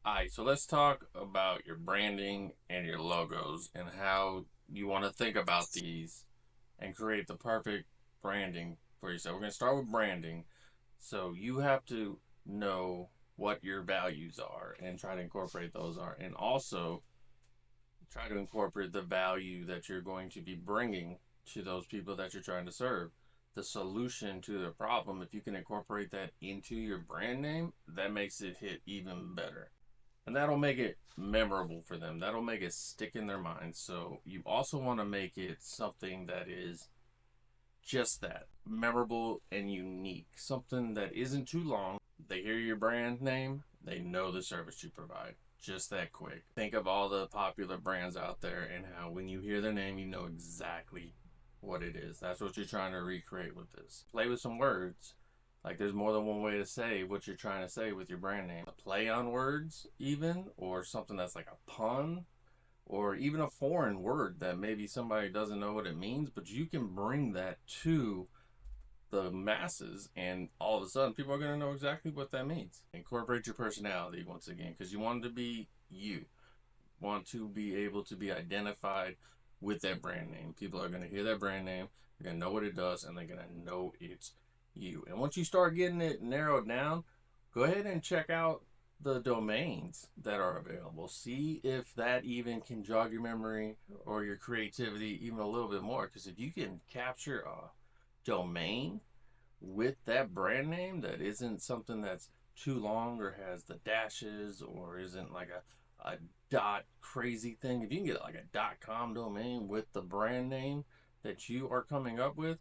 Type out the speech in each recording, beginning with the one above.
Alright, so let's talk about your branding and your logos and how you want to think about these and create the perfect branding for yourself. We're going to start with branding. So you have to know what your values are and try to incorporate those are. And also try to incorporate the value that you're going to be bringing to those people that you're trying to serve. The solution to the problem, if you can incorporate that into your brand name, that makes it hit even better. And that'll make it memorable for them. That'll make it stick in their minds. So you also want to make it something that is just that memorable and unique. Something that isn't too long. They hear your brand name, they know the service you provide. Just that quick. Think of all the popular brands out there and how when you hear their name, you know exactly what it is. That's what you're trying to recreate with this. Play with some words. Like there's more than one way to say what you're trying to say with your brand name. A play on words, even, or something that's like a pun, or even a foreign word that maybe somebody doesn't know what it means, but you can bring that to the masses, and all of a sudden people are going to know exactly what that means. Incorporate your personality once again, because you want it to be you. Want to be able to be identified with that brand name. People are going to hear that brand name, they're going to know what it does, and they're going to know it's you. And once you start getting it narrowed down, go ahead and check out the domains that are available. See if that even can jog your memory or your creativity even a little bit more. Because if you can capture a domain with that brand name that isn't something that's too long or has the dashes or isn't like a dot crazy thing, if you can get like a .com domain with the brand name that you are coming up with,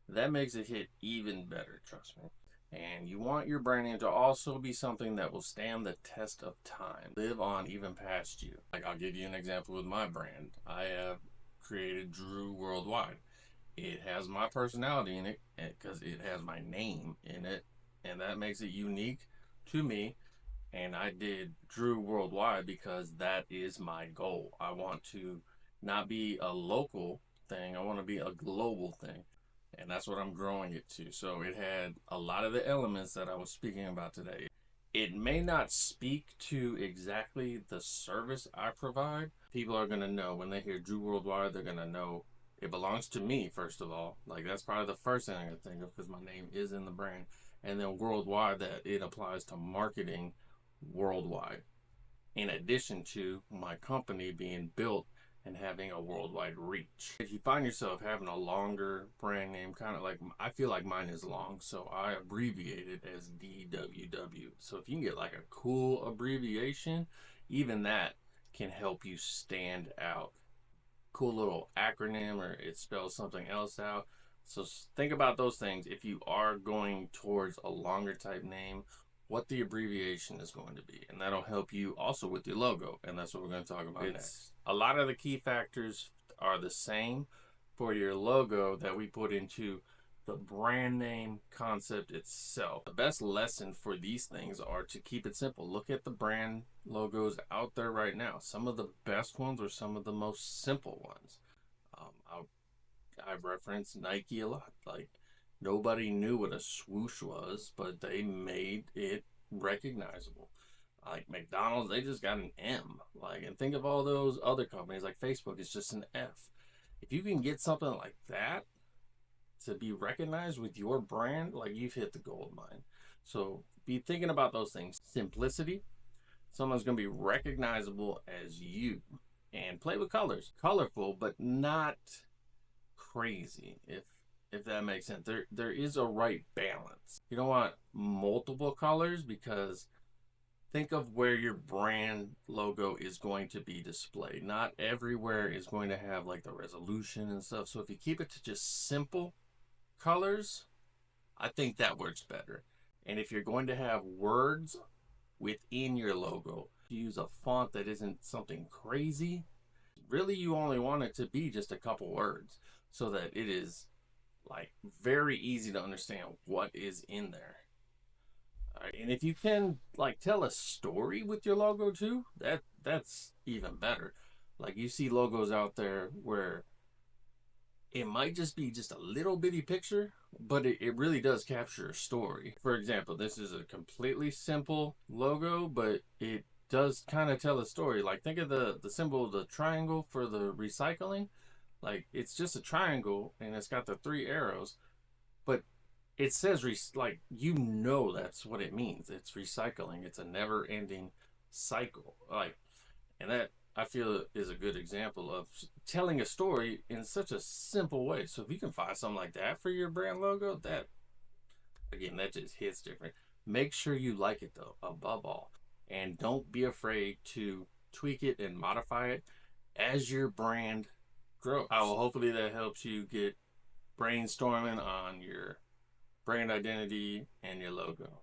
that makes it hit even better, trust me. And you want your brand name to also be something that will stand the test of time, live on even past you. Like I'll give you an example with my brand. I have created Drew Worldwide. It has my personality in it because it has my name in it, and that makes it unique to me. And I did Drew Worldwide because that is my goal. I want to not be a local thing, I want to be a global thing. And that's what I'm growing it to. So it had a lot of the elements that I was speaking about today. It may not speak to exactly the service I provide. People are going to know when they hear Drew Worldwide, they're going to know it belongs to me, first of all. Like, that's probably the first thing I can think of because my name is in the brand. And then worldwide, that it applies to marketing worldwide, in addition to my company being built and having a worldwide reach. If you find yourself having a longer brand name, kind of like I feel like mine is long, so I abbreviate it as DWW. So if you can get like a cool abbreviation, even that can help you stand out. Cool little acronym, or it spells something else out. So think about those things if you are going towards a longer type name, what the abbreviation is going to be, and that'll help you also with your logo, and that's what we're going to talk about next. A lot of the key factors are the same for your logo that we put into the brand name concept itself. The best lesson for these things are to keep it simple. Look at the brand logos out there right now. Some of the best ones are some of the most simple ones. I reference Nike a lot. Like, nobody knew what a swoosh was, but they made it recognizable. Like McDonald's, they just got an M. Like, and think of all those other companies like Facebook, it's just an F. If you can get something like that to be recognized with your brand, like, you've hit the gold mine. So be thinking about those things. Simplicity, someone's going to be recognizable as you. And play with colors. Colorful, but not crazy, if that makes sense. There is a right balance. You don't want multiple colors because think of where your brand logo is going to be displayed. Not everywhere is going to have like the resolution and stuff. So if you keep it to just simple colors, I think that works better. And if you're going to have words within your logo, use a font that isn't something crazy. Really, you only want it to be just a couple words so that it is like very easy to understand what is in there. All right, and if you can like tell a story with your logo too, that's even better. Like, you see logos out there where it might just be just a little bitty picture, but it really does capture a story. For example, this is a completely simple logo, but it does kind of tell a story. Like think of the symbol, the triangle for the recycling. Like it's just a triangle and it's got the three arrows, but it says like that's what it means. It's recycling. It's a never-ending cycle. Like, and that I feel is a good example of telling a story in such a simple way. So if you can find something like that for your brand logo, that again, that just hits different. Make sure you like it though, above all, and don't be afraid to tweak it and modify it as your brand grows. Hopefully that helps you get brainstorming on your brand identity and your logo.